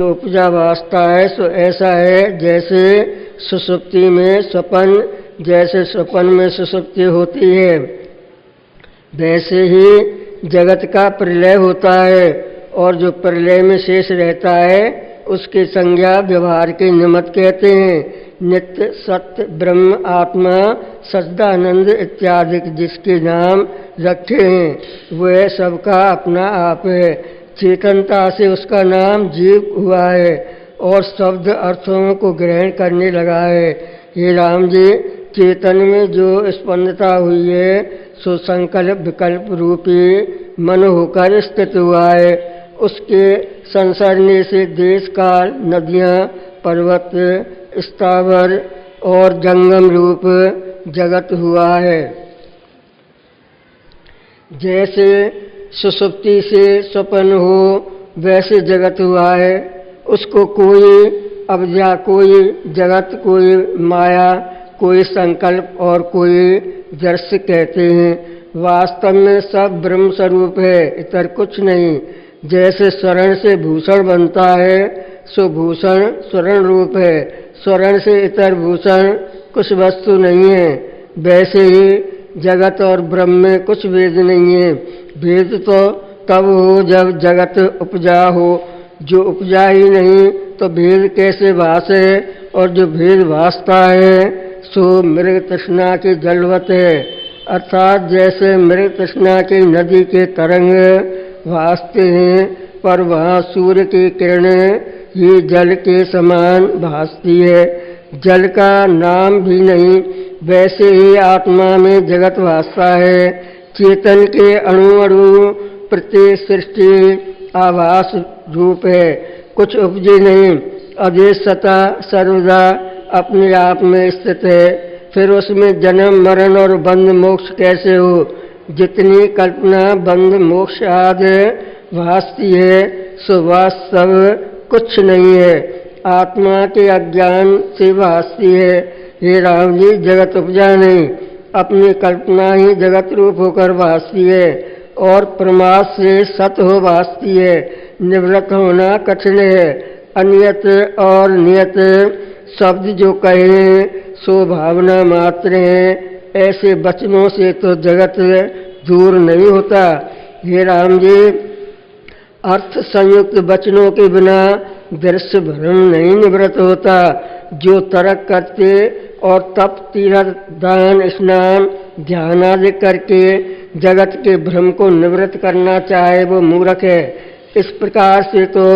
जो उपजा वास्ता है सो ऐसा है जैसे सुषुप्ति में स्वपन, जैसे स्वपन में सुषुप्ति होती है वैसे ही जगत का प्रलय होता है, और जो प्रलय में शेष रहता है उसकी संज्ञा व्यवहार के निमित्त कहते हैं। नित्य सत्य ब्रह्म आत्मा सच्चिदानंद इत्यादि जिसके नाम रखे हैं वह सबका अपना आप है। चेतनता से उसका नाम जीव हुआ है और शब्द अर्थों को ग्रहण करने लगा है। हे राम जी, चेतन में जो स्पंदता हुई है सो संकल्प विकल्प रूपी मन होकर स्थित हुआ है। उसके संसरने से देश काल नदियाँ पर्वत स्थावर और जंगम रूप जगत हुआ है। जैसे सुषुप्ति से स्वप्न हो वैसे जगत हुआ है। उसको कोई अविद्या, कोई जगत, कोई माया, कोई संकल्प और कोई दृश्य कहते हैं। वास्तव में सब ब्रह्म स्वरूप है, इतर कुछ नहीं। जैसे स्वर्ण से भूषण बनता है सो भूषण स्वर्ण रूप है, स्वर्ण से इतर भूषण कुछ वस्तु नहीं है। वैसे ही जगत और ब्रह्म में कुछ भेद नहीं है। भेद तो तब हो जब जगत उपजा हो, जो उपजा ही नहीं तो भेद कैसे भासे, और जो भेद भासता है सो मृग तृष्णा की जलवत है। अर्थात जैसे मृग तृष्णा की नदी के तरंग भासते हैं पर वहाँ सूर्य की किरणें ही जल के समान भासती है, जल का नाम भी नहीं। वैसे ही आत्मा में जगत भासता है। चेतन के अणु अणु प्रत्येक सृष्टि आभास रूप है, कुछ उपजे नहीं। अदेश सता सर्वदा अपने आप में स्थित है, फिर उसमें जन्म मरण और बंध मोक्ष कैसे हो। जितनी कल्पना बंध मोक्ष आदि भासती है सो वास्तव कुछ नहीं है, आत्मा के अज्ञान से भासती है। हे राम जी, जगत उपजा नहीं, अपनी कल्पना ही जगत रूप होकर भासती है और प्रमाद से सत हो भासती है। निवृत्त होना कठिन है। अनियत और नियत शब्द जो कहे सो भावना मात्र हैं। ऐसे वचनों से तो जगत दूर नहीं होता। हे राम जी, अर्थ संयुक्त वचनों के बिना दृश्य भ्रम नहीं निवृत्त होता। जो तर्क करते और तप तीर्थ दान स्नान ध्यान आदि करके जगत के भ्रम को निवृत्त करना चाहे वो मूर्ख है। इस प्रकार से तो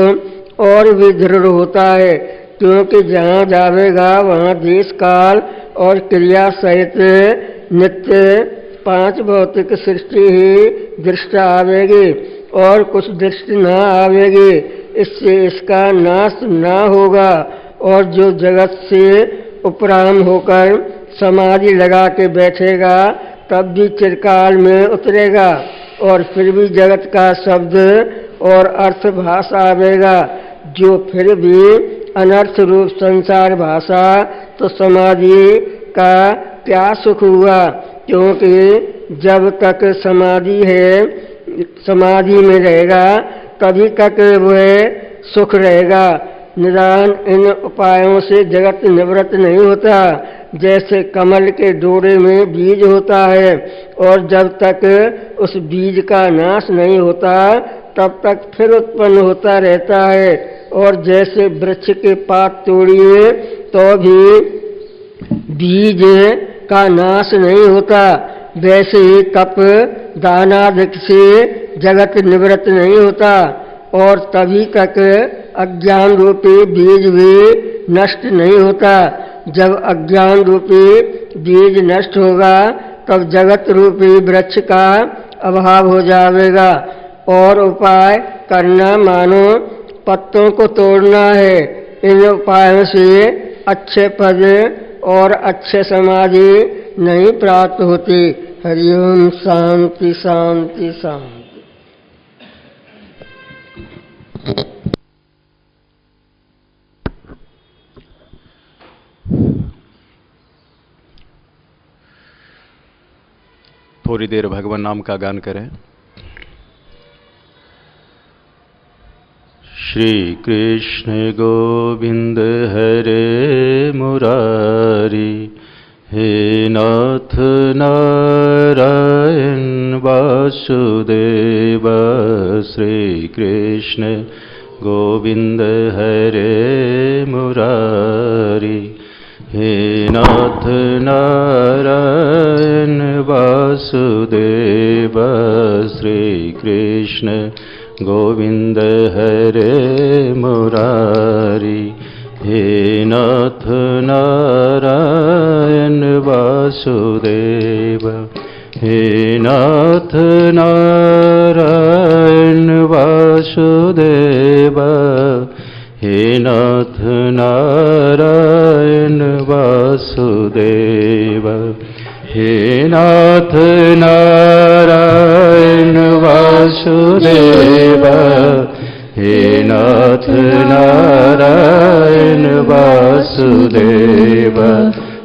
और भी दृढ़ होता है, क्योंकि जहाँ जावेगा वहाँ देश काल और क्रिया सहित नित्य पांच भौतिक सृष्टि ही दृष्ट आवेगी और कुछ दृष्टि न आवेगी। इससे इसका नाश न होगा, और जो जगत से उपराम होकर समाधि लगा के बैठेगा तब भी चिरकाल में उतरेगा और फिर भी जगत का शब्द और अर्थ भाषा आवेगा। जो फिर भी अनर्थ रूप संसार भाषा तो समाधि का क्या सुख हुआ, क्योंकि जब तक समाधि है, समाधि में रहेगा तभी तक वह सुख रहेगा। निदान इन उपायों से जगत निवृत्त नहीं होता। जैसे कमल के डोरे में बीज होता है और जब तक उस बीज का नाश नहीं होता तब तक फिर उत्पन्न होता रहता है। और जैसे वृक्ष के पात तोड़िए तो भी बीज का नाश नहीं होता, वैसे ही तप दानादिक से जगत निवृत्त नहीं होता और तभी तक अज्ञान रूपी बीज भी नष्ट नहीं होता। जब अज्ञान रूपी बीज नष्ट होगा तब जगत रूपी वृक्ष का अभाव हो जाएगा। और उपाय करना मानो पत्तों को तोड़ना है। इन उपायों से अच्छे पद और अच्छे समाधि नहीं प्राप्त होती। हरिओम शांति शांति शांति। थोड़ी देर भगवान नाम का गान करें। श्री कृष्ण गोविंद हरे मुरारी, हे नाथ नारायण वासुदेव। श्री कृष्ण गोविंद हरे मुरारी, हे नाथ नारायण वासुदेव। श्री कृष्ण गोविंद हरे मुरारी, हे नाथ नारायण वासुदेव। हे नाथ नारायण वासुदेव, हे नाथ नारायण वासुदेव। हे नाथ नारायण वासुदेव, हे नाथ नारायण वासुदेव।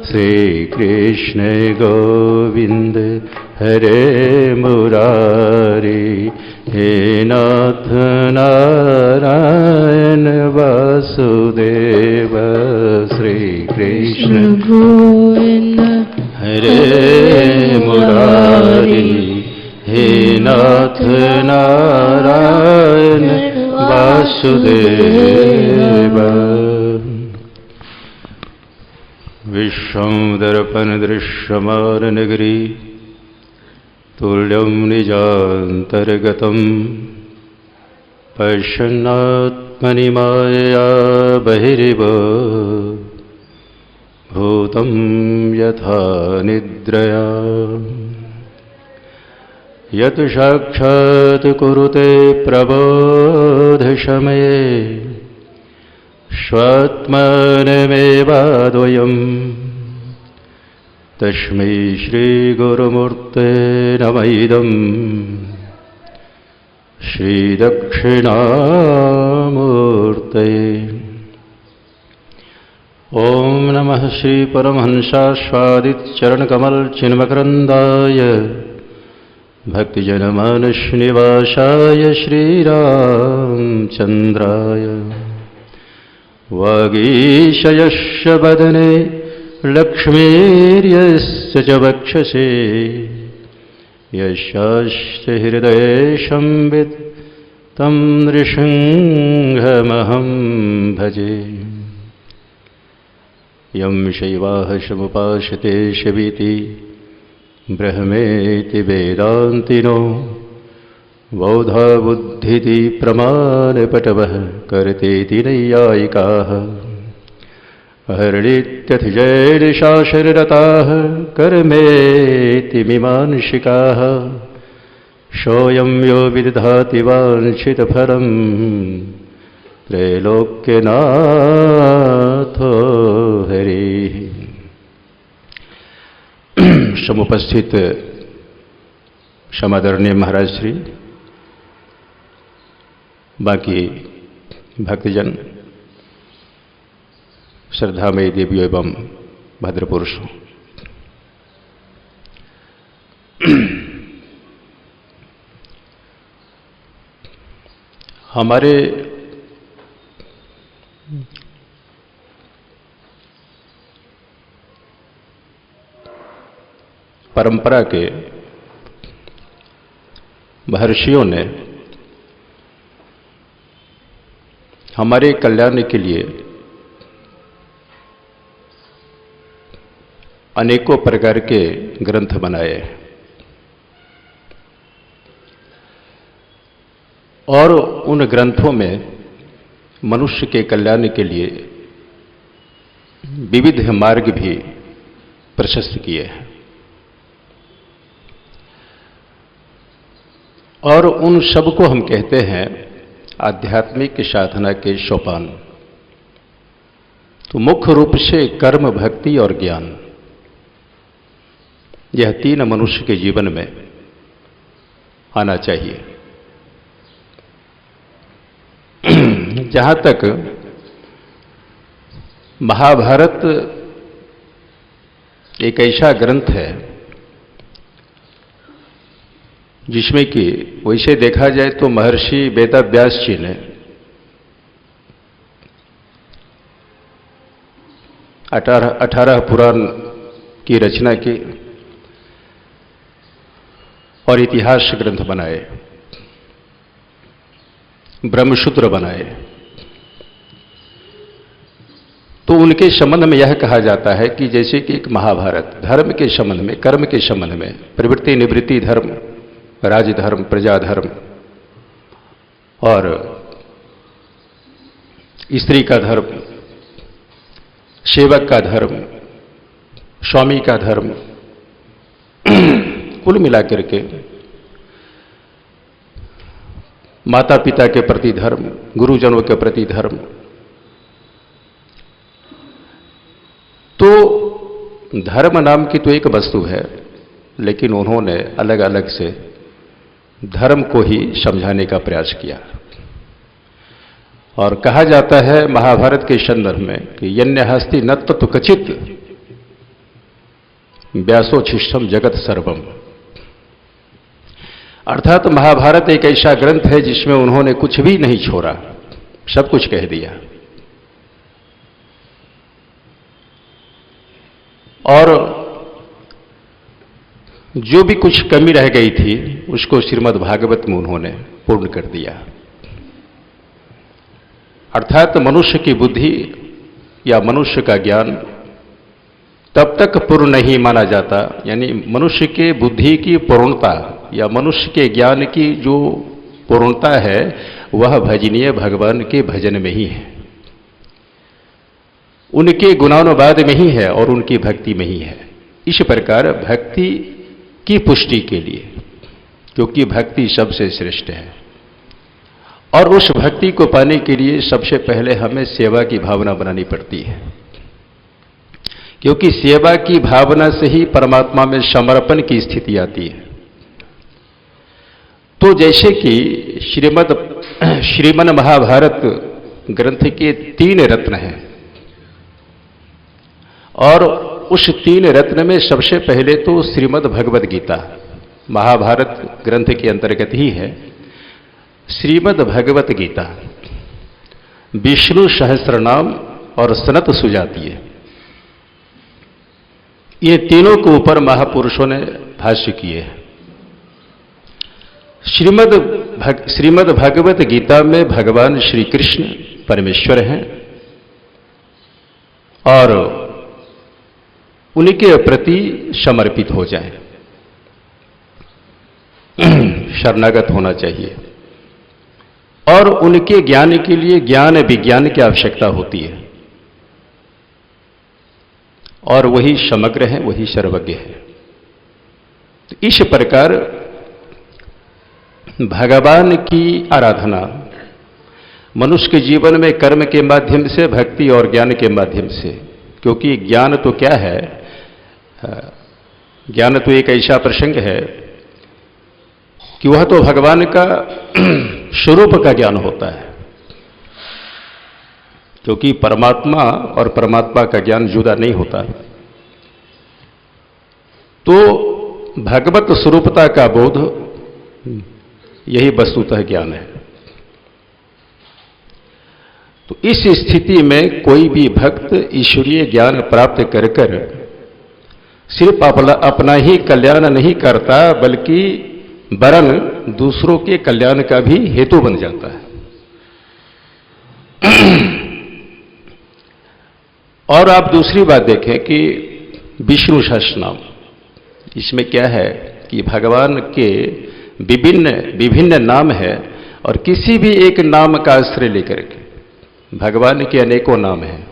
श्री कृष्ण गोविंद हरे मुरारी, हे नाथ नारायण वासुदेव। श्री कृष्ण गोविंद हरे मुरारी, हे नाथ नारायण वासुदेव। विश्वं दर्पण दृश्यमान नगरी, तुल्यं निजान्तर्गतं पश्यन्नात्मनि मायया बहिरिव भूतं यथा निद्रया। यत् साक्षात् कुरुते प्रबोधसमये, स्वात्मानमेवाद्वयम् तस्मै श्रीगुरुमूर्ते नमः इदम्। श्रीदक्षिणामूर्तये ॐ नमः श्री परमहंसास्वादितचरणकमल चिन्मकरन्दाय भक्तिजनमानसनिवासाय श्रीरामचन्द्राय। वागीशयस्य वदने लक्ष्मीर्यस्य च वक्षसि, यस्यास्य हृदये संवित् तं नृसिंहमहं भजे। यं शैवाः समुपासते शवीति ब्रह्मेति वेदान्तिनो, बौधा बुद्धिति प्रमाणपटवः कर्तेति नैयायिकाः। अहर्णित्यथिजैर्षाशररताः कर्मेति मीमांसिकाः। सोऽयं यो विदधाति वाञ्छितफलं, त्रैलोक्यनाथो हरिः। समुपस्थित समादरणीय महाराज श्री, बाकी भक्तजन, श्रद्धामयी देवियों एवं भद्रपुरुषों, हमारे परंपरा के महर्षियों ने हमारे कल्याण के लिए अनेकों प्रकार के ग्रंथ बनाए और उन ग्रंथों में मनुष्य के कल्याण के लिए विविध मार्ग भी प्रशस्त किए हैं और उन सब को हम कहते हैं आध्यात्मिक साधना के सोपान। तो मुख्य रूप से कर्म, भक्ति और ज्ञान, यह तीन मनुष्य के जीवन में आना चाहिए। जहां तक महाभारत एक ऐसा ग्रंथ है जिसमें कि वैसे देखा जाए तो महर्षि वेदव्यास जी ने 18 पुराण की रचना की और इतिहास ग्रंथ बनाए, ब्रह्मसूत्र बनाए। तो उनके संबंध में यह कहा जाता है कि जैसे कि एक महाभारत धर्म के संबंध में, कर्म के संबंध में, प्रवृत्ति निवृत्ति धर्म, राजधर्म, प्रजाधर्म और स्त्री का धर्म, सेवक का धर्म, स्वामी का धर्म, कुल मिलाकर के माता पिता के प्रति धर्म, गुरुजनों के प्रति धर्म। तो धर्म नाम की तो एक वस्तु है, लेकिन उन्होंने अलग अलग से धर्म को ही समझाने का प्रयास किया। और कहा जाता है महाभारत के संदर्भ में कि यन्य हस्ति न तत्व कचित व्यासोच्छिष्टम जगत सर्वम। अर्थात महाभारत एक ऐसा ग्रंथ है जिसमें उन्होंने कुछ भी नहीं छोड़ा, सब कुछ कह दिया। और जो भी कुछ कमी रह गई थी उसको श्रीमद् भागवत में उन्होंने पूर्ण कर दिया। अर्थात मनुष्य की बुद्धि या मनुष्य का ज्ञान तब तक पूर्ण नहीं माना जाता, यानी मनुष्य के बुद्धि की पूर्णता या मनुष्य के ज्ञान की जो पूर्णता है वह भजनीय भगवान के भजन में ही है, उनके गुणानुवाद में ही है और उनकी भक्ति में ही है। इस प्रकार भक्ति की पुष्टि के लिए, क्योंकि भक्ति सबसे श्रेष्ठ है, और उस भक्ति को पाने के लिए सबसे पहले हमें सेवा की भावना बनानी पड़ती है, क्योंकि सेवा की भावना से ही परमात्मा में समर्पण की स्थिति आती है। तो जैसे कि श्रीमन महाभारत ग्रंथ के 3 रत्न हैं, और उस 3 रत्न में सबसे पहले तो श्रीमद् भगवद गीता महाभारत ग्रंथ के अंतर्गत ही है। श्रीमद् भगवत गीता, विष्णु सहस्रनाम और सनत सुजातीय, ये तीनों के ऊपर महापुरुषों ने भाष्य किए हैं। श्रीमद् भगवत गीता में भगवान श्री कृष्ण परमेश्वर हैं और उनके प्रति समर्पित हो जाएं, शरणागत होना चाहिए। और उनके ज्ञान के लिए ज्ञान विज्ञान की आवश्यकता होती है, और वही समग्र है, वही सर्वज्ञ है। तो इस प्रकार भगवान की आराधना मनुष्य के जीवन में कर्म के माध्यम से, भक्ति और ज्ञान के माध्यम से, क्योंकि ज्ञान तो क्या है, ज्ञान तो एक ऐसा प्रसंग है कि वह तो भगवान का स्वरूप का ज्ञान होता है, क्योंकि परमात्मा और परमात्मा का ज्ञान जुदा नहीं होता। तो भगवत स्वरूपता का बोध यही वस्तुतः ज्ञान है। तो इस स्थिति में कोई भी भक्त ईश्वरीय ज्ञान प्राप्त कर कर सिर्फ अपना ही कल्याण नहीं करता, बल्कि वरन दूसरों के कल्याण का भी हेतु बन जाता है। और आप दूसरी बात देखें कि विष्णु सहस्रनाम, इसमें क्या है कि भगवान के विभिन्न नाम है, और किसी भी एक नाम का आश्रय लेकर के, भगवान के अनेकों नाम हैं,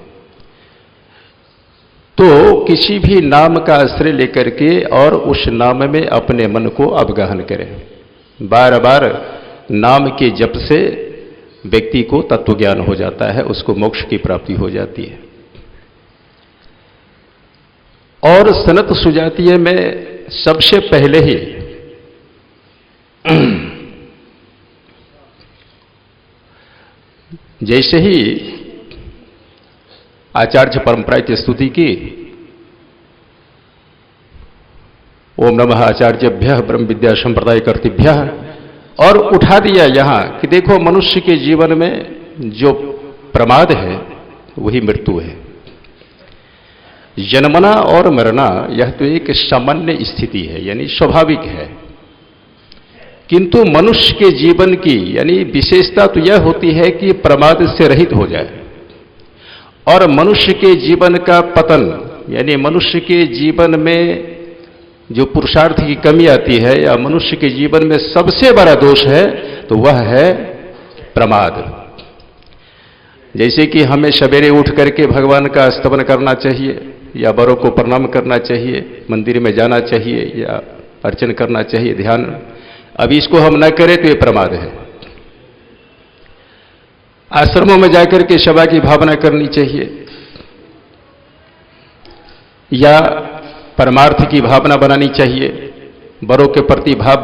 तो किसी भी नाम का आश्रय लेकर के और उस नाम में अपने मन को अवगाहन करें। बार बार नाम के जप से व्यक्ति को तत्व ज्ञान हो जाता है, उसको मोक्ष की प्राप्ति हो जाती है। और सनत सुजातीय में सबसे पहले ही जैसे ही आचार्य परंपरा की स्तुति की, ओम नमः आचार्यभ्यः ब्रह्म विद्या संप्रदाय कर्तृभ्यः, और उठा दिया यहां कि देखो मनुष्य के जीवन में जो प्रमाद है वही मृत्यु है। जन्मना और मरना यह तो एक सामान्य स्थिति है, यानी स्वाभाविक है। किंतु मनुष्य के जीवन की यानी विशेषता तो यह होती है कि प्रमाद से रहित हो जाए, और मनुष्य के जीवन का पतन यानी मनुष्य के जीवन में जो पुरुषार्थ की कमी आती है या मनुष्य के जीवन में सबसे बड़ा दोष है तो वह है प्रमाद। जैसे कि हमें सवेरे उठ करके भगवान का स्तवन करना चाहिए या बड़ों को प्रणाम करना चाहिए, मंदिर में जाना चाहिए या अर्चन करना चाहिए, ध्यान, अब इसको हम न करें तो ये प्रमाद है। आश्रमों में जाकर के सेवा की भावना करनी चाहिए या परमार्थ की भावना बनानी चाहिए, बड़ों के प्रति भाव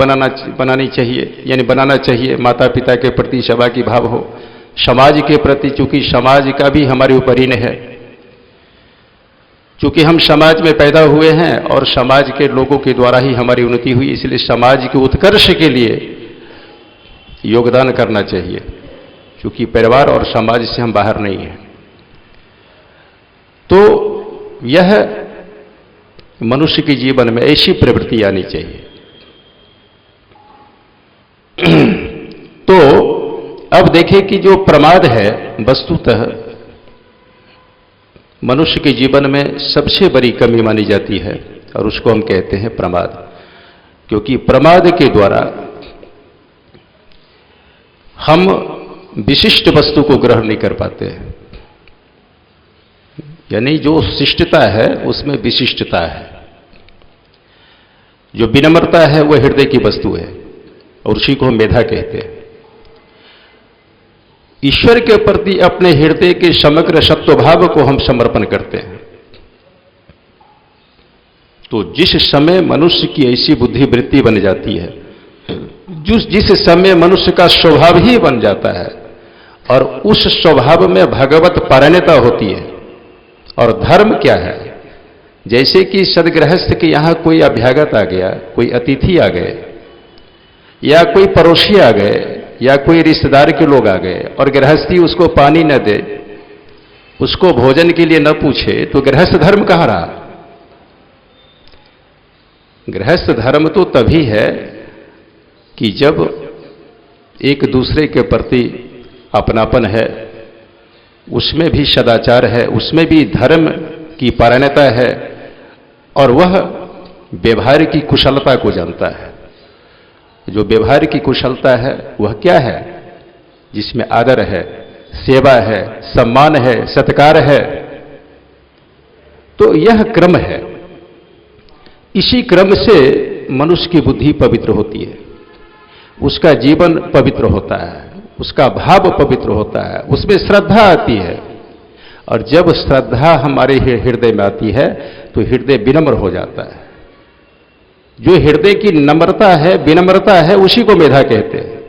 बनानी चाहिए, यानी बनाना चाहिए, माता पिता के प्रति सेवा की भाव हो, समाज के प्रति, चूंकि समाज का भी हमारे ऊपर ऋण है, चूंकि हम समाज में पैदा हुए हैं और समाज के लोगों के द्वारा ही हमारी उन्नति हुई, इसलिए समाज के उत्कर्ष के लिए योगदान करना चाहिए, क्योंकि परिवार और समाज से हम बाहर नहीं हैं। तो यह मनुष्य के जीवन में ऐसी प्रवृत्ति आनी चाहिए। तो अब देखें कि जो प्रमाद है वस्तुतः मनुष्य के जीवन में सबसे बड़ी कमी मानी जाती है और उसको हम कहते हैं प्रमाद, क्योंकि प्रमाद के द्वारा हम विशिष्ट वस्तु को ग्रहण नहीं कर पाते हैं, यानी जो शिष्टता है उसमें विशिष्टता है, जो विनम्रता है वह हृदय की वस्तु है और उसी को हम मेधा कहते हैं। ईश्वर के प्रति अपने हृदय के समग्र सत्वभाव को हम समर्पण करते हैं। तो जिस समय मनुष्य की ऐसी बुद्धि वृत्ति बन जाती है, जिस समय मनुष्य का स्वभाव ही बन जाता है और उस स्वभाव में भगवत पारण्यता होती है। और धर्म क्या है? जैसे कि सदगृहस्थ के यहां कोई अभ्यागत आ गया, कोई अतिथि आ गए या कोई पड़ोसी आ गए या कोई रिश्तेदार के लोग आ गए और गृहस्थी उसको पानी न दे, उसको भोजन के लिए न पूछे, तो गृहस्थ धर्म कहां रहा? गृहस्थ धर्म तो तभी है कि जब एक दूसरे के प्रति अपनापन है, उसमें भी सदाचार है, उसमें भी धर्म की पारण्यता है और वह व्यवहार की कुशलता को जानता है। जो व्यवहार की कुशलता है वह क्या है? जिसमें आदर है, सेवा है, सम्मान है, सत्कार है। तो यह क्रम है। इसी क्रम से मनुष्य की बुद्धि पवित्र होती है, उसका जीवन पवित्र होता है, उसका भाव पवित्र होता है, उसमें श्रद्धा आती है। और जब श्रद्धा हमारे हृदय में आती है तो हृदय विनम्र हो जाता है। जो हृदय की नम्रता है, विनम्रता है, उसी को मेधा कहते हैं।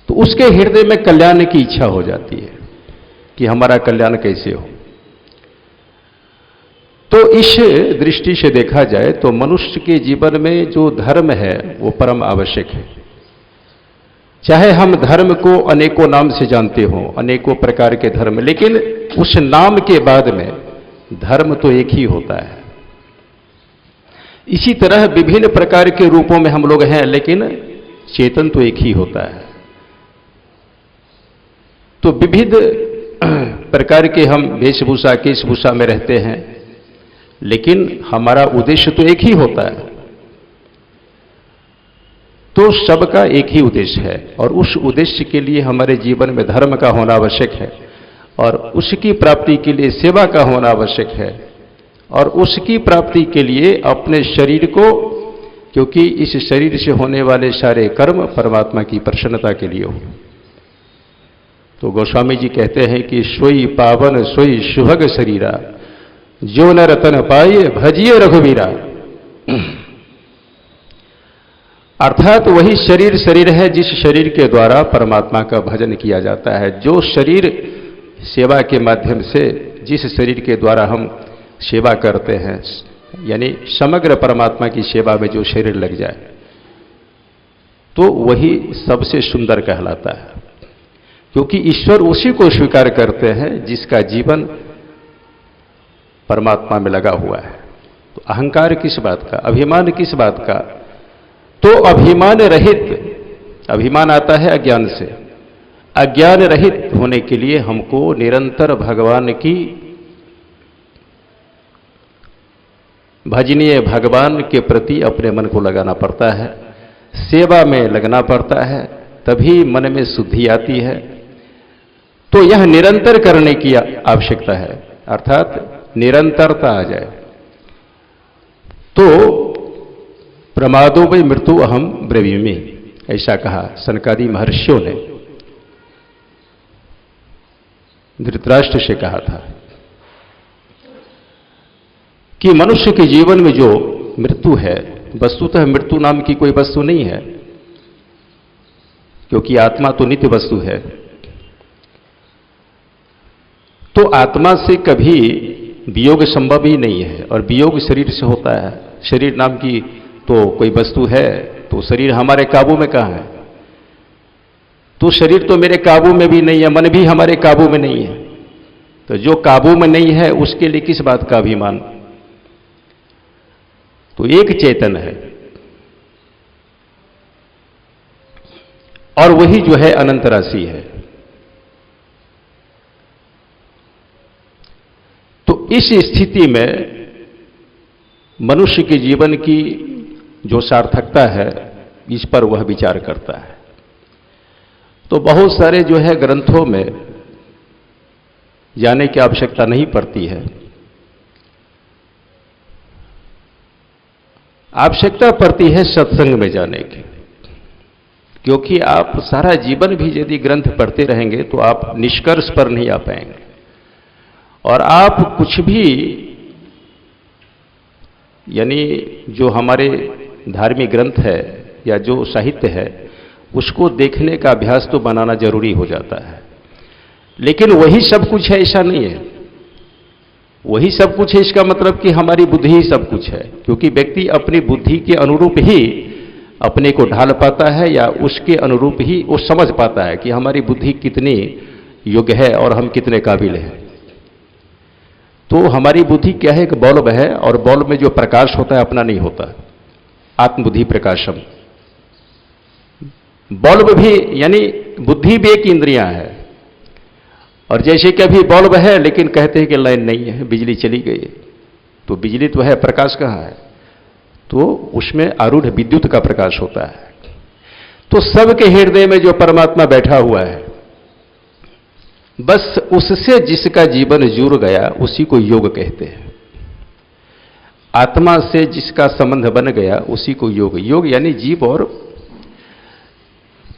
तो उसके हृदय में कल्याण की इच्छा हो जाती है कि हमारा कल्याण कैसे हो। तो इस दृष्टि से देखा जाए तो मनुष्य के जीवन में जो धर्म है वो परम आवश्यक है। चाहे हम धर्म को अनेकों नाम से जानते हों, अनेकों प्रकार के धर्म, लेकिन उस नाम के बाद में धर्म तो एक ही होता है। इसी तरह विभिन्न प्रकार के रूपों में हम लोग हैं, लेकिन चेतन तो एक ही होता है। तो विविध प्रकार के हम वेशभूषा केशभूषा में रहते हैं, लेकिन हमारा उद्देश्य तो एक ही होता है। तो सबका एक ही उद्देश्य है और उस उद्देश्य के लिए हमारे जीवन में धर्म का होना आवश्यक है और उसकी प्राप्ति के लिए सेवा का होना आवश्यक है और उसकी प्राप्ति के लिए अपने शरीर को, क्योंकि इस शरीर से होने वाले सारे कर्म परमात्मा की प्रसन्नता के लिए हो। तो गोस्वामी जी कहते हैं कि सोई पावन सोई सुभग शरीरा, जो न रतन पाए भजिए रघुवीरा। अर्थात वही शरीर है जिस शरीर के द्वारा परमात्मा का भजन किया जाता है। जो शरीर सेवा के माध्यम से, जिस शरीर के द्वारा हम सेवा करते हैं, यानी समग्र परमात्मा की सेवा में जो शरीर लग जाए, तो वही सबसे सुंदर कहलाता है। क्योंकि ईश्वर उसी को स्वीकार करते हैं जिसका जीवन परमात्मा में लगा हुआ है। तो अहंकार किस बात का, अभिमान किस बात का? तो अभिमान रहित, अभिमान आता है अज्ञान से, अज्ञान रहित होने के लिए हमको निरंतर भगवान की, भजनीय भगवान के प्रति अपने मन को लगाना पड़ता है, सेवा में लगना पड़ता है, तभी मन में शुद्धि आती है। तो यह निरंतर करने की आवश्यकता है, अर्थात निरंतरता आ जाए। तो प्रमादो वै मृत्यु अहम ब्रवीमि, ऐसा कहा सनकादि महर्षियों ने, धृतराष्ट्र से कहा था कि मनुष्य के जीवन में जो मृत्यु है, वस्तुतः मृत्यु नाम की कोई वस्तु नहीं है, क्योंकि आत्मा तो नित्य वस्तु है। तो आत्मा से कभी वियोग संभव ही नहीं है, और वियोग शरीर से होता है। शरीर नाम की तो कोई वस्तु है, तो शरीर हमारे काबू में कहाँ है? तो शरीर तो मेरे काबू में भी नहीं है, मन भी हमारे काबू में नहीं है। तो जो काबू में नहीं है उसके लिए किस बात का अभिमान? तो एक चेतन है, और वही जो है अनंत राशि है। तो इस स्थिति में मनुष्य के जीवन की जो सार्थकता है, इस पर वह विचार करता है। तो बहुत सारे जो है ग्रंथों में जाने की आवश्यकता नहीं पड़ती है, आवश्यकता पड़ती है सत्संग में जाने की। क्योंकि आप सारा जीवन भी यदि ग्रंथ पढ़ते रहेंगे तो आप निष्कर्ष पर नहीं आ पाएंगे, और आप कुछ भी, यानी जो हमारे धार्मिक ग्रंथ है या जो साहित्य है, उसको देखने का अभ्यास तो बनाना जरूरी हो जाता है। लेकिन वही सब कुछ है ऐसा नहीं है। वही सब कुछ है इसका मतलब कि हमारी बुद्धि ही सब कुछ है, क्योंकि व्यक्ति अपनी बुद्धि के अनुरूप ही अपने को ढाल पाता है, या उसके अनुरूप ही वो समझ पाता है कि हमारी बुद्धि कितनी योग्य है और हम कितने काबिल हैं। तो हमारी बुद्धि क्या है? एक बल्ब है, और बल्ब में जो प्रकाश होता है अपना नहीं होता, आत्मबुद्धि प्रकाशम। बल्ब भी, यानी बुद्धि भी एक इंद्रियां है। और जैसे कि अभी बल्ब है लेकिन कहते हैं कि लाइन नहीं है, बिजली चली गई, तो बिजली तो है, प्रकाश कहाँ है? तो उसमें आरूढ़ विद्युत का प्रकाश होता है। तो सबके हृदय में जो परमात्मा बैठा हुआ है, बस उससे जिसका जीवन जुड़ गया उसी को योग कहते हैं। आत्मा से जिसका संबंध बन गया उसी को योग, योग यानी जीव और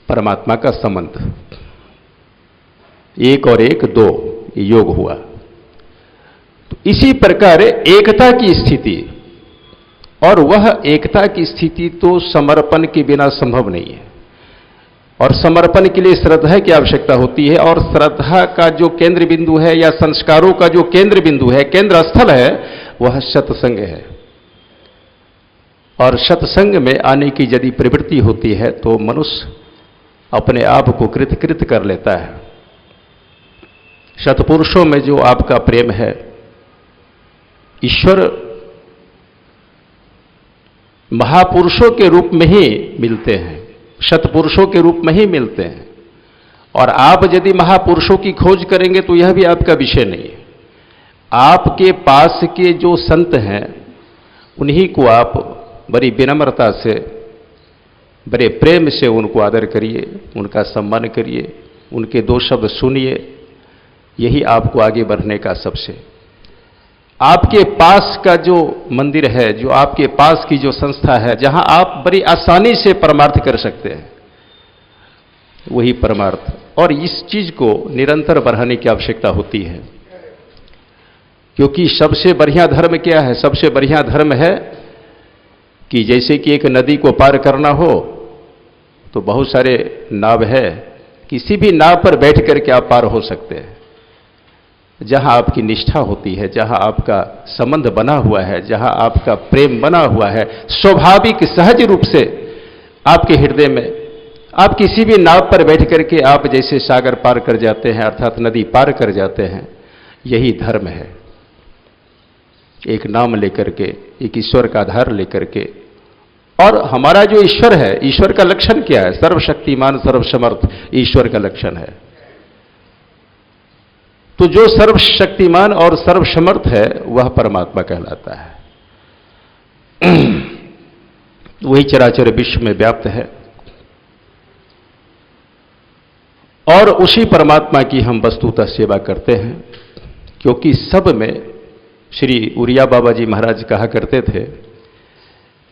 परमात्मा का संबंध, एक और एक दो, योग हुआ। तो इसी प्रकार एकता की स्थिति, और वह एकता की स्थिति तो समर्पण के बिना संभव नहीं है। और समर्पण के लिए श्रद्धा की आवश्यकता होती है, और श्रद्धा का जो केंद्र बिंदु है या संस्कारों का जो केंद्र बिंदु है, केंद्र स्थल है, वह सत्संग है। और सत्संग में आने की यदि प्रवृत्ति होती है तो मनुष्य अपने आप को कृत कर लेता है। सत्पुरुषों में जो आपका प्रेम है, ईश्वर महापुरुषों के रूप में ही मिलते हैं, सत्पुरुषों के रूप में ही मिलते हैं। और आप यदि महापुरुषों की खोज करेंगे तो यह भी आपका विषय नहीं है। आपके पास के जो संत हैं उन्हीं को आप बड़ी विनम्रता से, बड़े प्रेम से उनको आदर करिए, उनका सम्मान करिए, उनके दो शब्द सुनिए। यही आपको आगे बढ़ने का सबसे, आपके पास का जो मंदिर है, जो आपके पास की जो संस्था है, जहां आप बड़ी आसानी से परमार्थ कर सकते हैं, वही परमार्थ। और इस चीज को निरंतर बढ़ाने की आवश्यकता होती है, क्योंकि सबसे बढ़िया धर्म क्या है? सबसे बढ़िया धर्म है कि जैसे कि एक नदी को पार करना हो तो बहुत सारे नाव है, किसी भी नाव पर बैठ करके आप पार हो सकते हैं। जहां आपकी निष्ठा होती है, जहां आपका संबंध बना हुआ है, जहां आपका प्रेम बना हुआ है, स्वाभाविक सहज रूप से आपके हृदय में, आप किसी भी नाव पर बैठ करके आप जैसे सागर पार कर जाते हैं, अर्थात नदी पार कर जाते हैं, यही धर्म है। एक नाम लेकर के, एक ईश्वर का आधार लेकर के। और हमारा जो ईश्वर है, ईश्वर का लक्षण क्या है? सर्वशक्तिमान सर्वसमर्थ ईश्वर का लक्षण है। तो जो सर्वशक्तिमान और सर्वसमर्थ है वह परमात्मा कहलाता है। वही चराचर विश्व में व्याप्त है और उसी परमात्मा की हम वस्तुतः सेवा करते हैं, क्योंकि सब में श्री उरिया बाबा जी महाराज कहा करते थे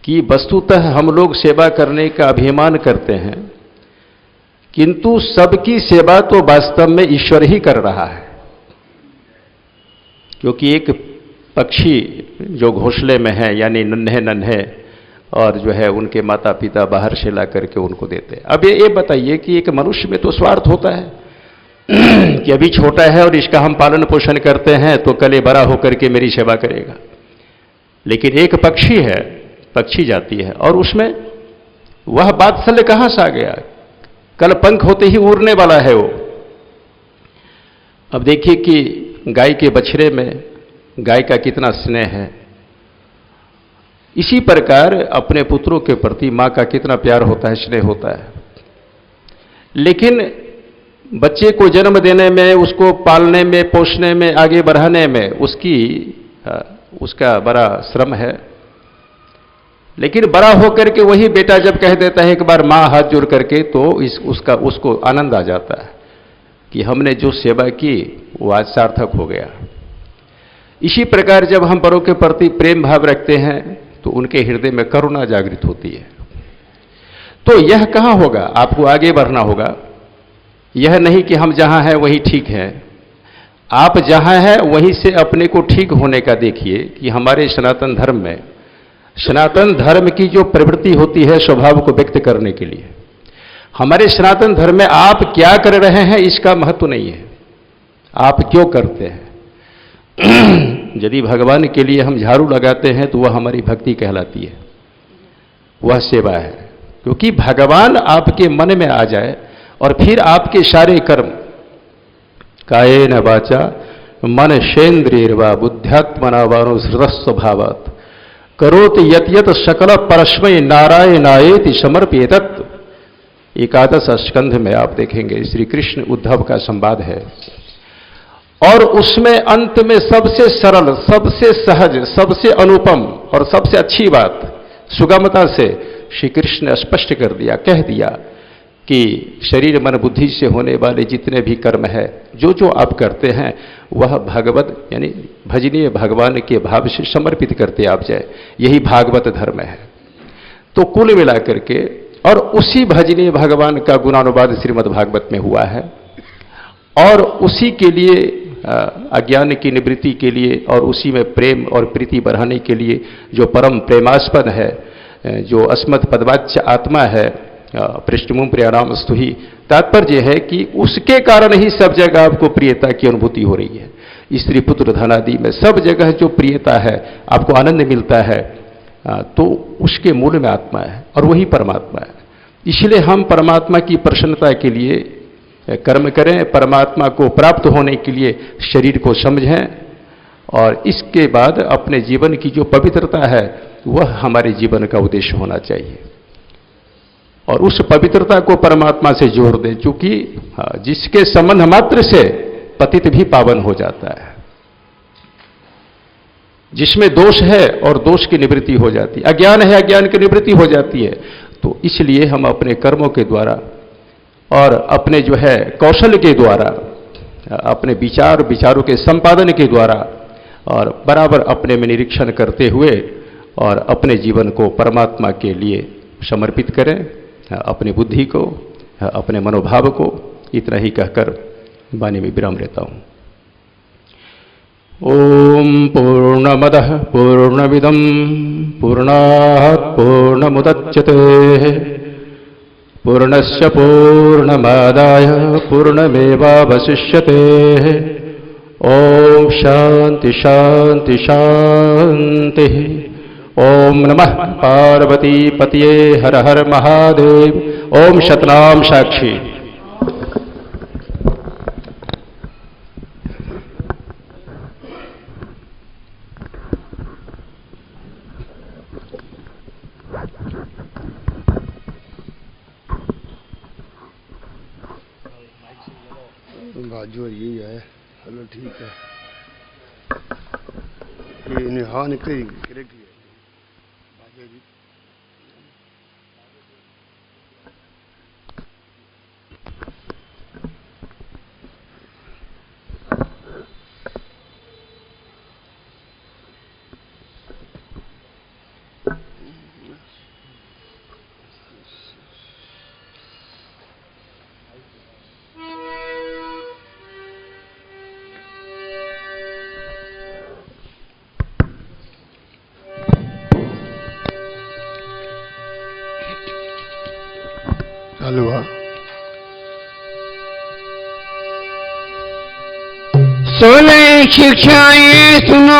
कि वस्तुतः हम लोग सेवा करने का अभिमान करते हैं, किंतु सबकी सेवा तो वास्तव में ईश्वर ही कर रहा है। क्योंकि एक पक्षी जो घोंसले में है, यानी नन्हे नन्हे, और जो है उनके माता पिता बाहर से ला करके उनको देते हैं। अब ये बताइए कि एक मनुष्य में तो स्वार्थ होता है कि अभी छोटा है और इसका हम पालन पोषण करते हैं तो कल ये बड़ा होकर के मेरी सेवा करेगा। लेकिन एक पक्षी है, पक्षी जाती है, और उसमें वह वात्सल्य कहां से आ गया? कल पंख होते ही उड़ने वाला है वो। अब देखिए कि गाय के बछड़े में गाय का कितना स्नेह है, इसी प्रकार अपने पुत्रों के प्रति मां का कितना प्यार होता है, स्नेह होता है। लेकिन बच्चे को जन्म देने में, उसको पालने में, पोषने में, आगे बढ़ाने में उसका बड़ा श्रम है। लेकिन बड़ा होकर के वही बेटा जब कह देता है एक बार मां हाथ जोड़ करके, तो उसको आनंद आ जाता है कि हमने जो सेवा की वो आज सार्थक हो गया। इसी प्रकार जब हम बड़ों के प्रति प्रेम भाव रखते हैं तो उनके हृदय में करुणा जागृत होती है। तो यह कहां होगा? आपको आगे बढ़ना होगा। यह नहीं कि हम जहां हैं वही ठीक है। आप जहां हैं वहीं से अपने को ठीक होने का देखिए कि हमारे सनातन धर्म में, सनातन धर्म की जो प्रवृत्ति होती है स्वभाव को व्यक्त करने के लिए, हमारे सनातन धर्म में आप क्या कर रहे हैं इसका महत्व नहीं है, आप क्यों करते हैं। यदि भगवान के लिए हम झाड़ू लगाते हैं तो वह हमारी भक्ति कहलाती है, वह सेवा है। क्योंकि भगवान आपके मन में आ जाए और फिर आपके सारे कर्म कायेन वाचा मनसेन्द्रियर्वा बुद्ध्यात्मना वानुसृतस्वभावात् करोति यत यत सकल परस्मै नारायणायेति समर्पयेतत्। एकादश स्कंध में आप देखेंगे श्री कृष्ण उद्धव का संवाद है, और उसमें अंत में सबसे सरल, सबसे सहज, सबसे अनुपम और सबसे अच्छी बात सुगमता से श्री कृष्ण ने स्पष्ट कर दिया, कह दिया कि शरीर मन बुद्धि से होने वाले जितने भी कर्म है, जो जो आप करते हैं वह भागवत यानी भजनीय भगवान के भाव से समर्पित करते आप जाए, यही भागवत धर्म है। तो कुल मिलाकर के, और उसी भजनीय भगवान का गुणानुवाद श्रीमद् भागवत में हुआ है, और उसी के लिए अज्ञान की निवृत्ति के लिए और उसी में प्रेम और प्रीति बढ़ाने के लिए जो परम प्रेमास्पद है, जो अस्मत् पदवाच्य आत्मा है, पृष्ठभूमि प्रियाणाम स्तुहि, तात्पर्य है कि उसके कारण ही सब जगह आपको प्रियता की अनुभूति हो रही है। स्त्री पुत्र धनादि में सब जगह जो प्रियता है, आपको आनंद मिलता है, तो उसके मूल में आत्मा है और वही परमात्मा है। इसलिए हम परमात्मा की प्रसन्नता के लिए कर्म करें, परमात्मा को प्राप्त होने के लिए शरीर को समझें, और इसके बाद अपने जीवन की जो पवित्रता है वह हमारे जीवन का उद्देश्य होना चाहिए, और उस पवित्रता को परमात्मा से जोड़ दें, क्योंकि जिसके संबंध मात्र से पतित भी पावन हो जाता है, जिसमें दोष है और दोष की निवृत्ति हो जाती है, अज्ञान है अज्ञान की निवृत्ति हो जाती है। तो इसलिए हम अपने कर्मों के द्वारा और अपने जो है कौशल के द्वारा, अपने विचारों के संपादन के द्वारा, और बराबर अपने में निरीक्षण करते हुए और अपने जीवन को परमात्मा के लिए समर्पित करें, अपनी बुद्धि को, अपने मनोभाव को। इतना ही कहकर वाणी में विराम लेता हूं। ओम पूर्णमदः पूर्णमिदं पूर्णात् पूर्णमुदच्यते पूर्णस्य पूर्णमादाय पूर्णमेवावशिष्यते। ओम शांति शांति शांति। ओम नमः पार्वती पतये हर हर महादेव। ओम सतनाम साक्षी। जो यही है। चलो ठीक है, ये हाँ निकलेगी करेक्ट ही है। चालू हुआ। सोने शिक्षाएं सुनो,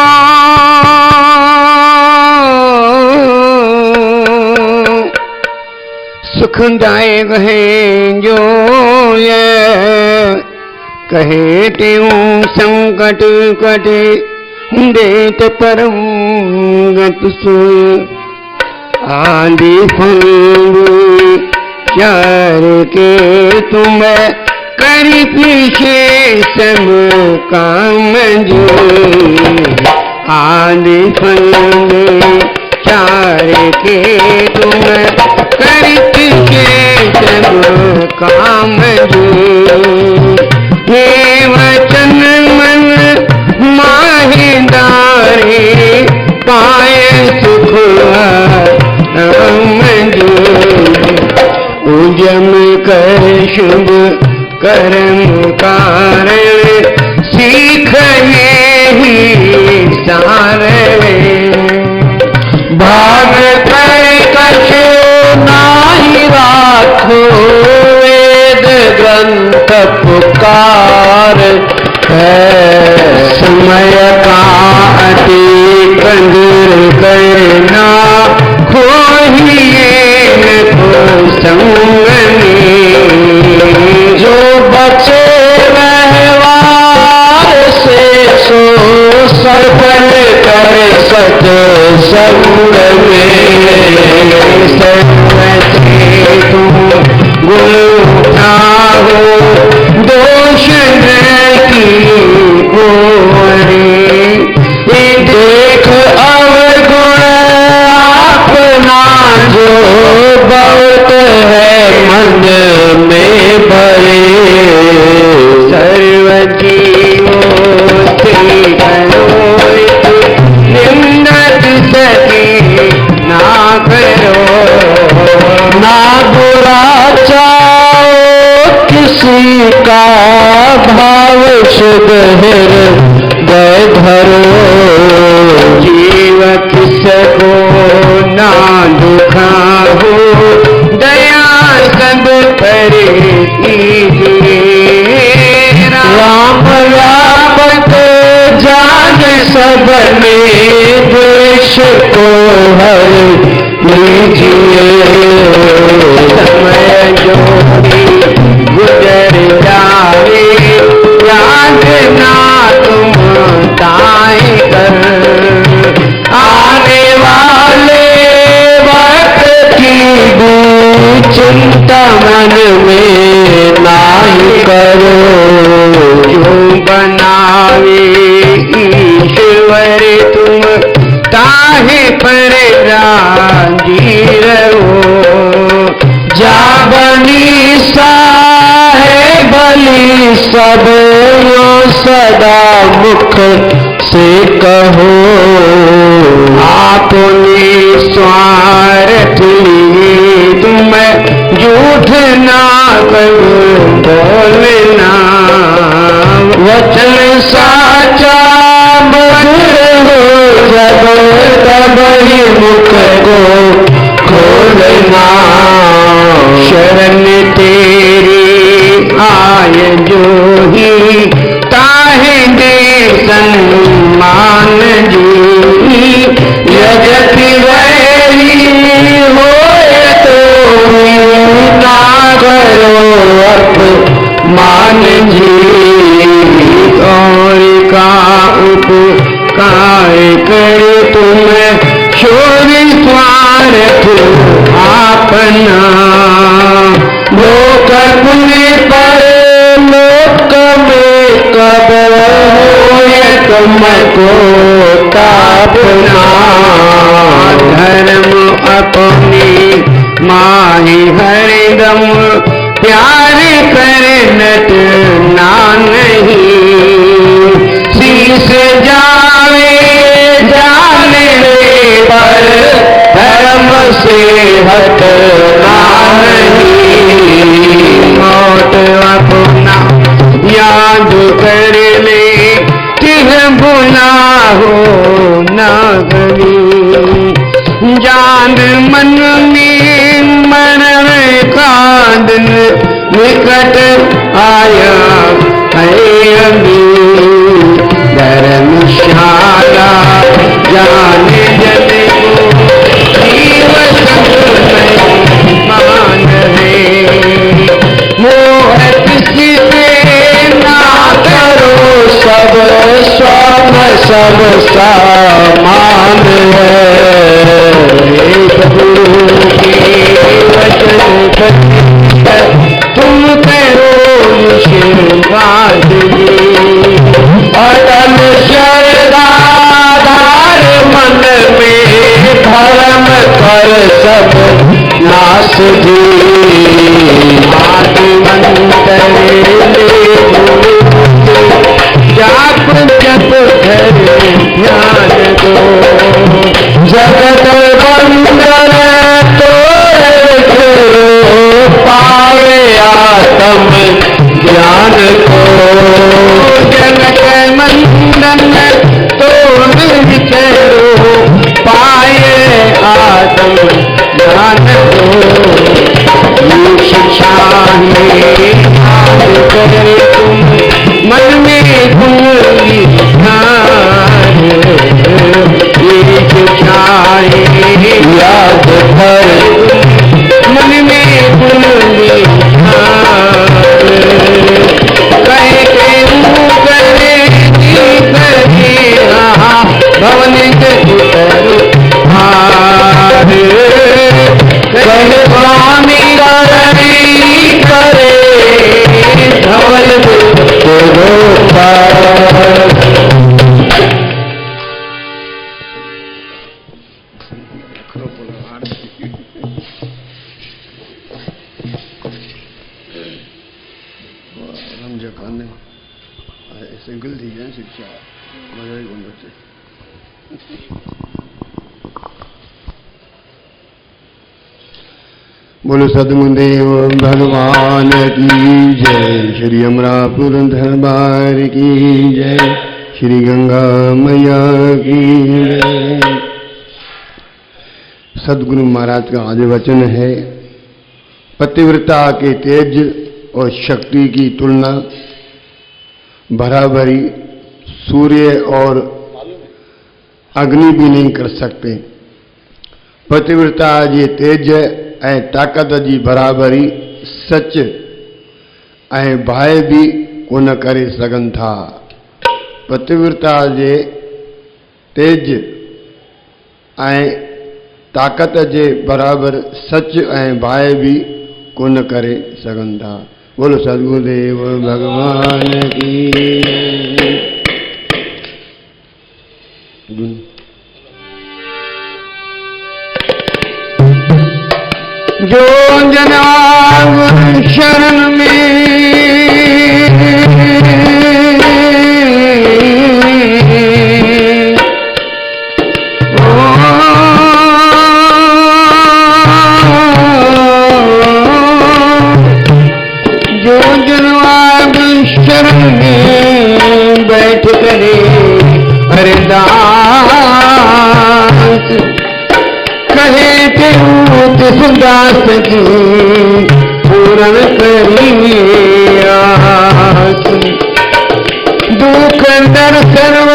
सुखदायक है जो ये कहे त्यों संकट कटे, देत परम गत सोय। आदि फल चार के तुम करी पीछे सब काम जो। आदि फल चार के तुम करी पीछे सब काम जो। हे वचन मन माहिदारे पाए सुख राम जो। उद्यम कर शुभ कर्म कारण, सीख ही सार। भाग कर कछ नाही राखो, वेद ग्रंथ पुकार है। समय का अति कंदर करना, खोहिए संगनी। जो बचे व्यवहार से सो सफल कर सत संग में। सर्वचे तुम गुण उठाओ, दोष की गोरी। देख अवगुण अपना जो बहुत है मन में भरे। सर्व जीवों से करो निम्नत सके ना करो। ना बुरा चाहो किसी का, भाव शुद्ध हृदय धरो। जीव किसको ना दुखाओ, दया सब पर कीजिए। राम व्यापक जान सब में, द्वेष को हर लीजिए। समय जो गुजर जाए, याद ना तुम ताए कर। आने वाले वक्त की भी चिंता मन में नाही करो। जो बनावे ईश्वर तुम ताहे पर राजी रहो। जा बनी सा है बलि सब, यो सदा मुख से कहो। आपने स्वार्थ लिए तुम झूठ ना करो बोलना। वचन साचा मधुर हो जब, तब ही मुख को खोलना। शरण तेरी आय जो ही, ताहे दे सम्मान जी। यजति वैरी होए तो ना करो अपमान जी। और का उपकार करे तुम, छोड़ स्वार्थ अपना। लोक पुण्य पर लोक में अब होए तुमको तापना, धर्म अपनी माही हरदम प्यार कर नट ना नहीं, शीश जावे जाने पर धर्म से हटना नहीं, मौत अपना याद कर ले तिह बुला हो न गई, जान मन में मरण का दिन निकट आया है अभी, धर्मशाला जाने जने को जीवन में मान है, मोह किसी से ना करो, सब स्वाम सब सामान है, गुरु के वचन तुम करो आशीर्वाद, अटल श्रद्धाधार मन में धर्म कर सब नाश दी, मंत्र जाप जप धर ध्यान दो, जगत बंदर तोड़ पावे आत्म ज्ञान को, जगत मंदन तोड़ करो पाए आत्म ज्ञान को, शिक्षा करे तुम मन में भूली याद कर मन में भूली कहे के करे भवन के कहे स्वामी करे धवल सिंगल थी है शिक्षा मजा ही बच्चे। बोलो सदगुरुदेव भगवान की जय, श्री अमरापुर दरबार की जय, श्री गंगा मैया की जय। सदगुरु महाराज का आज वचन है, पतिव्रता के तेज और शक्ति की तुलना बराबरी सूर्य और अग्नि भी नहीं कर सकते। पतिव्रता जी तेज ऐं ताक़त जी बराबरी सच ऐं भाई भी कोन करे सघनि था। पतिव्रता जे तेज ऐं ताक़त जे बराबर सच ऐं भाई भी कोन करे सघनि था। बोलो सदगुरुदेव भगवान की जो जनाब शरण में जो जनाब शरण में बैठ करे अरदास कहे के दास की पूर्ण करी आस, दुख दर सर्व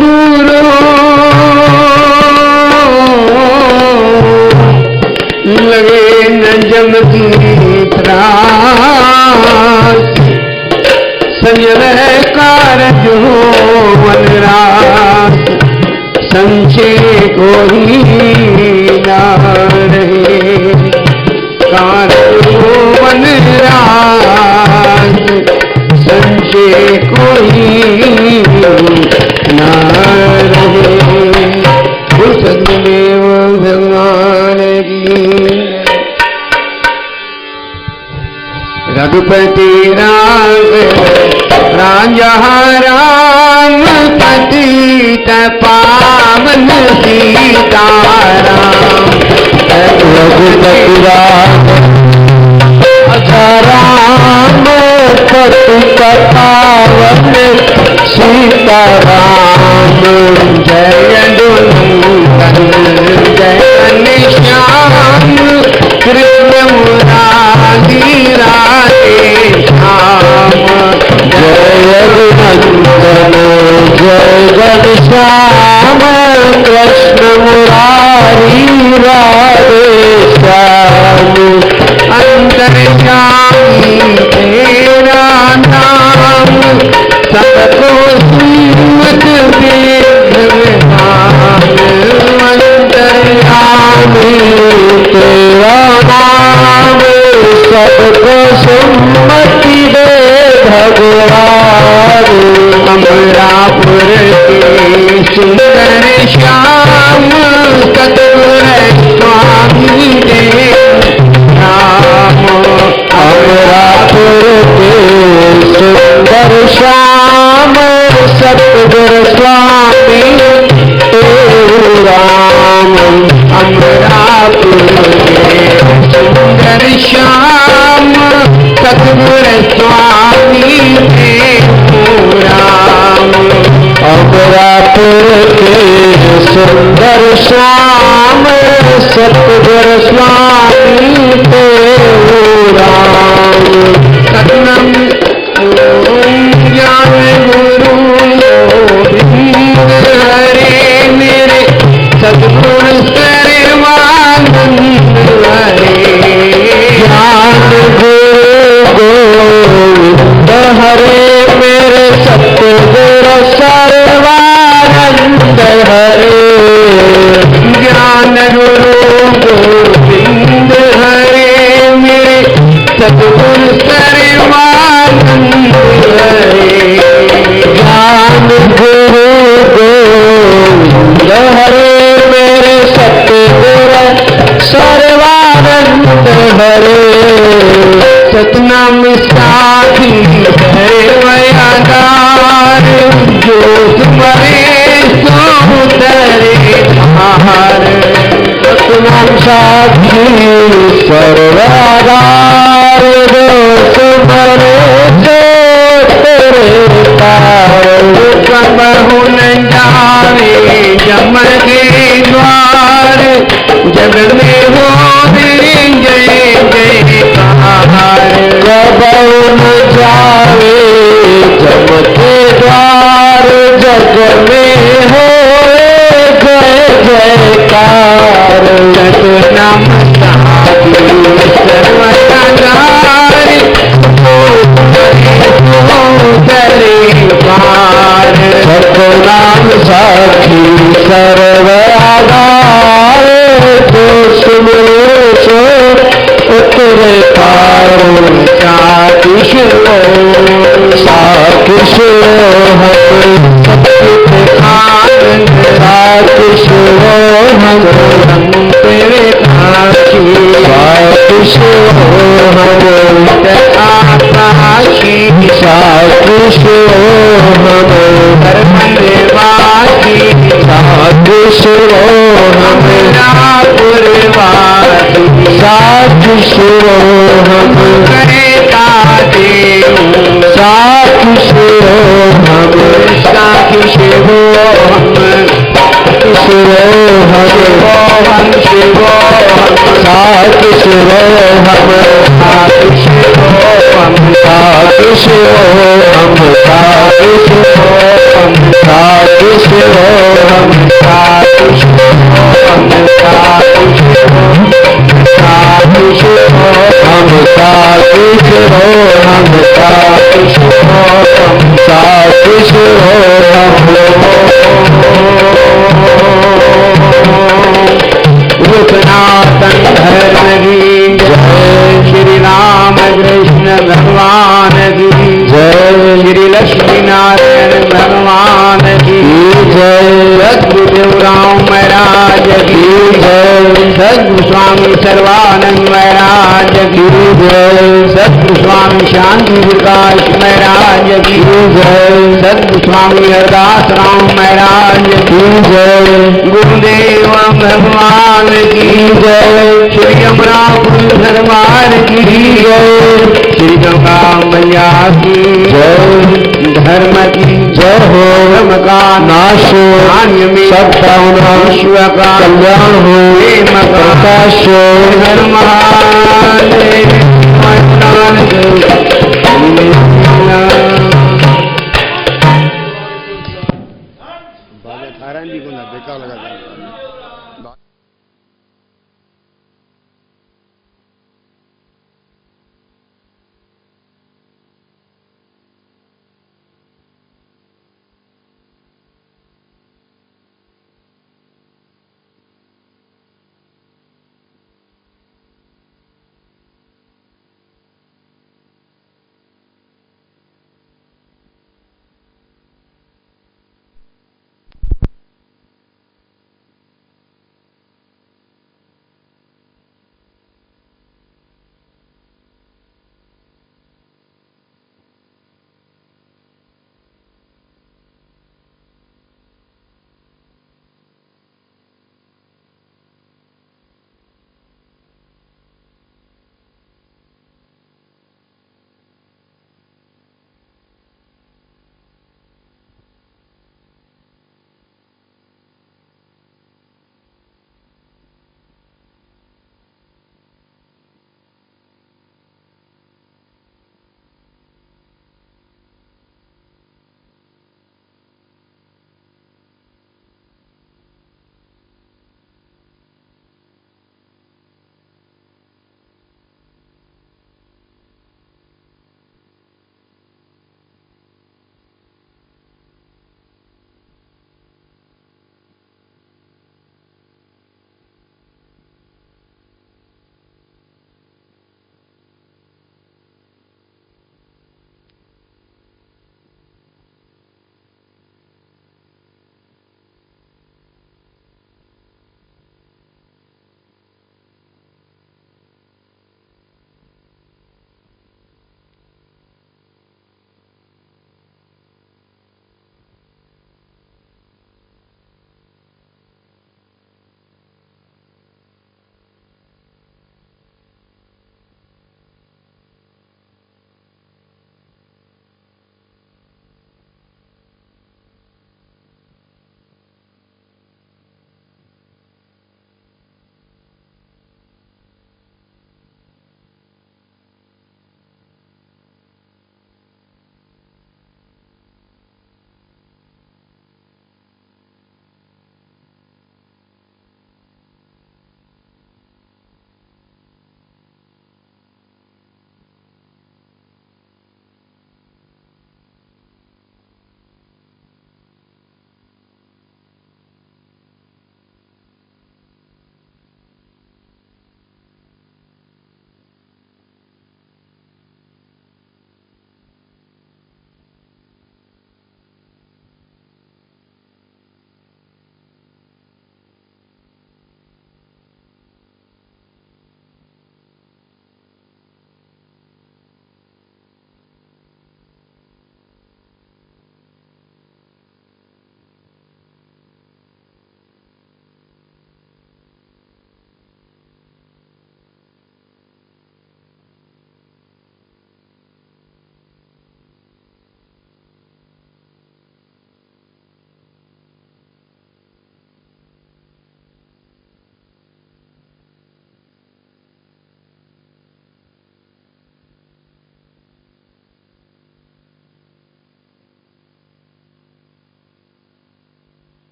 दूरो लगे न जम की त्रास, संजय कारज हो वनरास, संशय कोई ना रहे कारज हो वनरास, संशय कोई न रहे। बोल सदगुरुदेव भगवान की। रघुपति राजा राम पतित पावन सीताराम। रघुपति राजा राम पतित पावन सीताराम। जय दुनंदन जय घनश्याम कृष्ण मुरारी राधे श्याम। जय रघुनंदन जय घनश्याम कृष्ण मुरारी राधे श्याम। अंतर्यामी तेरा नाम सबको सीमत दे भगवान। अंतर्यामी तेरा नाम सबको सुमति दे भगवान। अमरापुर के सुंदर श्याम सतगुरु स्वामी दे राम। अमरापुर के सुंदर श्याम सतगुरु स्वामी राम। अमरापुर के सुंदर श्याम सतगुरु स्वामी राम। अमरापुर के सुंदर श्याम सतगुरु स्वामी राम। सतनम ज्ञान गुरु गोविंद हरे मेरे सद्गुरु सर्वानंद हरे। ज्ञान गुरु गोविंद हरे मेरे सद्गुरु सर्वानंद हरे। ज्ञान गुरु गोविंद हरे मेरे सद्गुरु सर्वानंद हरे। ज्ञान गुरु गोविंद हरे मेरे सद्गुरु सर्वानंद हरे। सतनाम साखी है वयादार जो तुम्हारे सोतरे धार। सतनाम साखी सर्वाधार जो तुम्हारे सोतरे धार। कबहु न जावे जम के द्वार जग में हो जय जयकार। कबहु न जावे जम के द्वार जग में हो जय जयकार। सतनाम साखी सर्वदार करे पार। सतनाम साखी सर्वदार तो सुनो सो उतरे पार। साखी सुनो हम सत्य आनंद। साखी सुनो हम तेरे साक्षी। साखी सुनो हम आकाशी। साखी सुनो हम धर्मवासी। साखी सुनो हम रापुरवासी। साखी सुनो हम कहता देव। साखी सुनो हम साखी शिवो हम शिवो हम शिवो हम साखी शिवो हम साखी शिवो हम साखी शिवो हम साखी शिवो हम साखी शिवो हम साखी शिवो हम साखी शिवो साखी शिवो हम साखी शिवो हम साखी शिवो हम साखी शिवो रूपनाथन धर्म की जय। श्री राम कृष्ण भगवान की जय। श्री लक्ष्मी नारायण भगवान जय। सद्गुरुदेव राम महाराज की जय। सद्गुरु स्वामी सर्वानंद महाराज की जय। सद्गुरु स्वामी शांति प्रकाश महाराज की जय। सद्गुरु स्वामी हरदास राम महाराज की जय। गुरुदेव भगवान की जय। श्री अमरापुर धर्मार की जय। श्री गंगा मैया की जय। धर्म की जय हो। धर्म का नाश हो। में सबका विश्व का कल्याण हो। प्रेम का प्रकाश हो। धर्म बेकार लगा